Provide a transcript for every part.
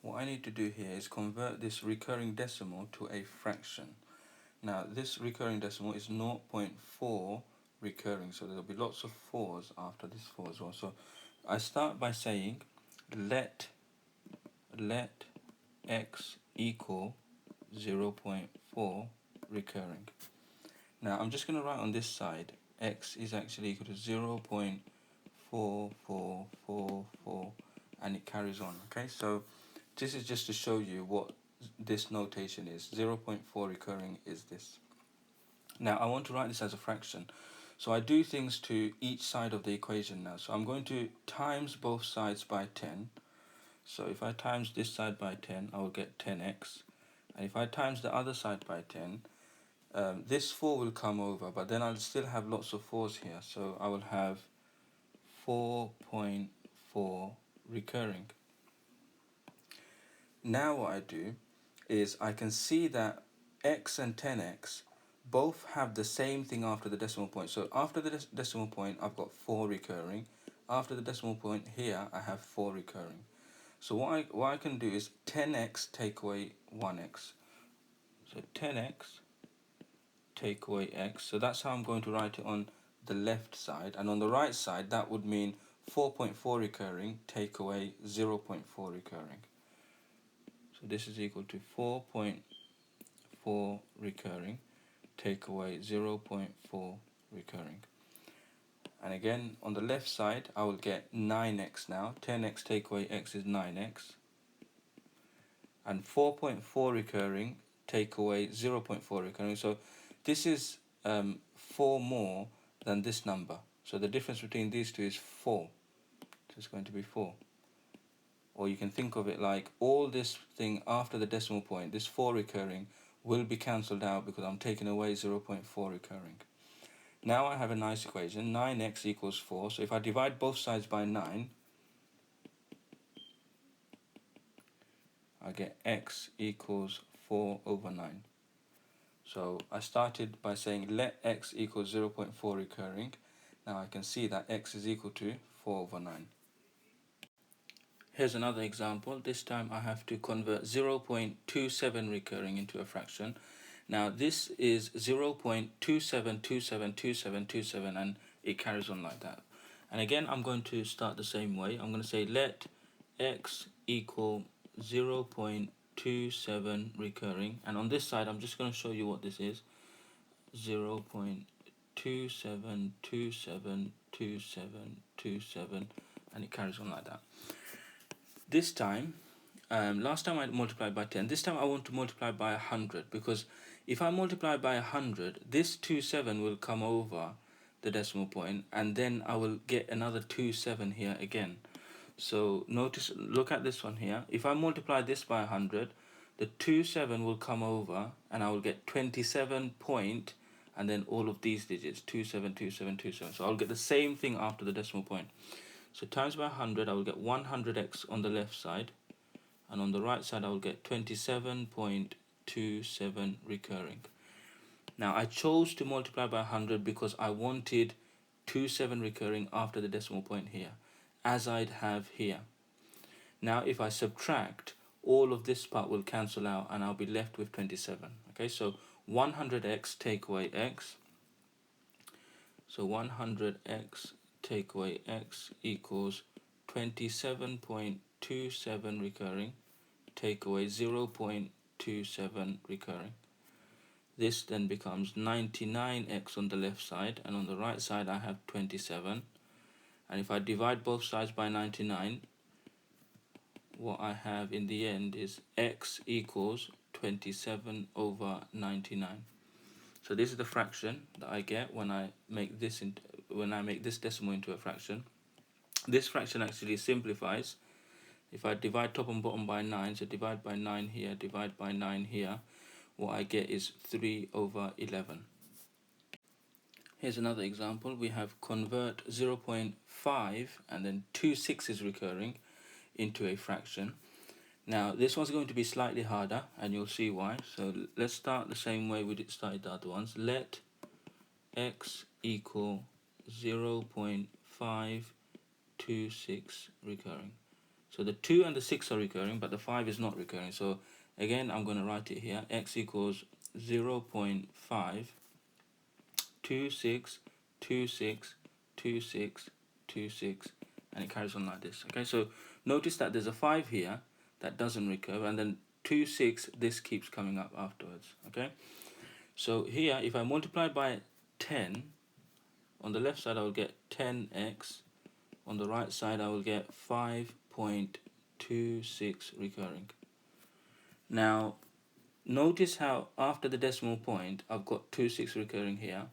what I need to do here is convert this recurring decimal to a fraction. Now this recurring decimal is 0.4 recurring, so there'll be lots of 4's after this 4 as well. So I start by saying let x equal 0.4 recurring. Now I'm just going to write on this side x is actually equal to 0.4444, and it carries on. Okay, so this is just to show you what this notation is. 0.4 recurring is this. Now I want to write this as a fraction, so I do things to each side of the equation now. So I'm going to times both sides by 10. So if I times this side by 10, I will get 10x. And if I times the other side by 10, this 4 will come over, but then I'll still have lots of 4's here. So I will have 4.4 recurring. Now what I do is I can see that x and 10x both have the same thing after the decimal point. So after the decimal point, I've got 4 recurring. After the decimal point here, I have 4 recurring. So what I can do is 10x take away 1x. So 10x take away x. So that's how I'm going to write it on the left side. And on the right side, that would mean 4.4 recurring take away 0.4 recurring. So this is equal to 4.4 recurring take away 0.4 recurring. And again, on the left side, I will get 9x now. 10x take away x is 9x. And 4.4 recurring take away 0.4 recurring. So this is 4 more than this number. So the difference between these two is 4. So it's going to be 4. Or you can think of it like all this thing after the decimal point, this 4 recurring, will be cancelled out because I'm taking away 0.4 recurring. Now I have a nice equation, 9x equals 4. So if I divide both sides by 9, I get x equals 4 over 9. So I started by saying let x equal 0.4 recurring. Now I can see that x is equal to 4 over 9. Here's another example. This time I have to convert 0.27 recurring into a fraction. Now this is 0.27272727, and it carries on like that. And again, I'm going to start the same way. I'm going to say let x equal 0.27 recurring, and on this side I'm just going to show you what this is. 0.27272727, and it carries on like that. This time, last time I multiplied by 10, this time I want to multiply by 100, because if I multiply by 100, this 27 will come over the decimal point, and then I will get another 27 here again. So notice, look at this one here. If I multiply this by 100, the 27 will come over, and I will get 27 point, and then all of these digits, 272727. So I'll get the same thing after the decimal point. So times by 100, I will get 100x on the left side, and on the right side I will get 27.27 recurring. Now I chose to multiply by 100 because I wanted 27 recurring after the decimal point here, as I'd have here. Now if I subtract, all of this part will cancel out and I'll be left with 27. Okay, so 100x take away x. So 100x take away x equals 27.27 recurring take away 0.27 recurring. This then becomes 99x on the left side, and on the right side I have 27. And if I divide both sides by 99, what I have in the end is x equals 27 over 99. So this is the fraction that I get when I make this decimal into a fraction. This fraction actually simplifies. If I divide top and bottom by 9, so divide by 9 here, divide by 9 here, what I get is 3 over 11. Here's another example. We have convert 0.5 and then 2 6's recurring into a fraction. Now this one's going to be slightly harder, and you'll see why. So let's start the same way we started the other ones. Let x equal 0.526 recurring. So the 2 and the 6 are recurring, but the 5 is not recurring. So again, I'm going to write it here. X equals 0.526262626, and it carries on like this. Okay, so notice that there's a 5 here that doesn't recur, and then 2, 6, this keeps coming up afterwards. Okay, so here if I multiply by 10, on the left side I will get 10x, on the right side I will get 5.26 recurring. Now notice how after the decimal point I've got 26 recurring here,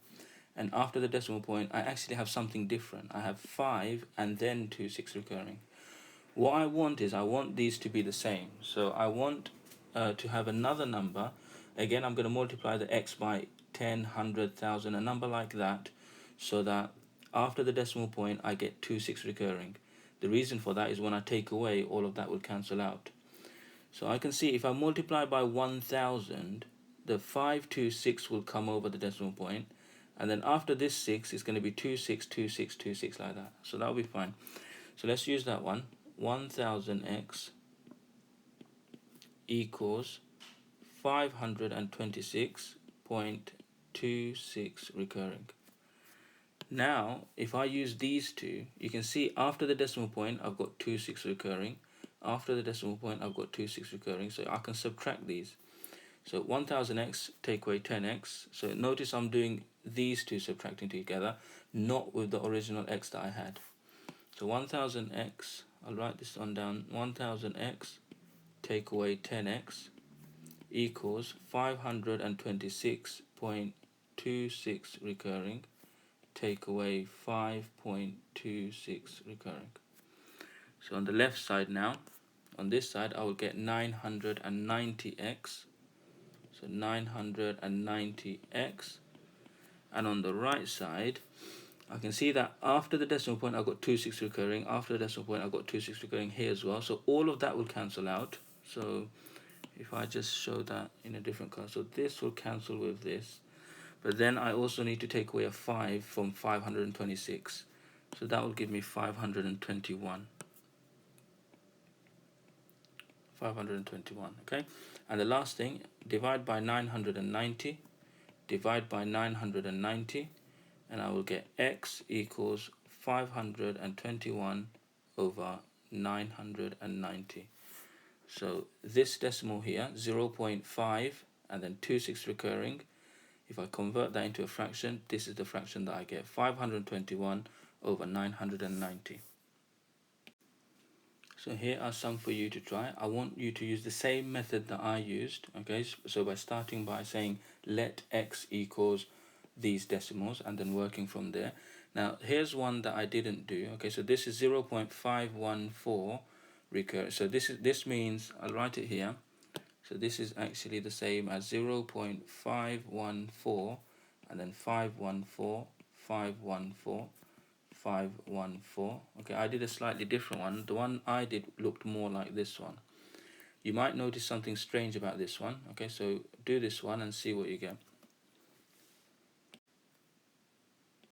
and after the decimal point I actually have something different. I have 5 and then 26 recurring. What I want is, I want these to be the same. So I want to have another number. Again, I'm going to multiply the x by 10, 100, 1,000, a number like that, so that after the decimal point I get 26 recurring. The reason for that is when I take away, all of that will cancel out. So I can see if I multiply by 1,000, the 526 will come over the decimal point, and then after this 6 it's going to be 26, 26, 26 like that. So that'll be fine. So let's use that one. 1000x equals 526.26 recurring. Now if I use these two, you can see after the decimal point I've got 26 recurring, after the decimal point I've got 26 recurring, so I can subtract these. So 1000x take away 10x, so notice I'm doing these two subtracting together, not with the original x that I had. So 1000x, I'll write this one down, 1000x take away 10x equals 526.26 recurring, take away 5.26 recurring. So on the left side now, on this side I will get 990x, so 990x, and on the right side I can see that after the decimal point I've got 26 recurring, after the decimal point I've got 26 recurring here as well, so all of that will cancel out. So if I just show that in a different color, so this will cancel with this, but then I also need to take away a 5 from 526, so that will give me 521. 521, okay? And the last thing, divide by 990, divide by 990, and I will get x equals 521 over 990. So this decimal here, 0.5 and then 26 recurring, if I convert that into a fraction, this is the fraction that I get, 521 over 990. So here are some for you to try. I want you to use the same method that I used, okay? So by starting by saying let x equals these decimals and then working from there. Now here's one that I didn't do, okay? So this is 0.514 recur. So this means, I'll write it here. So this is actually the same as 0.514 and then 514, 514, 514. Okay, I did a slightly different one. The one I did looked more like this one. You might notice something strange about this one. Okay, so do this one and see what you get.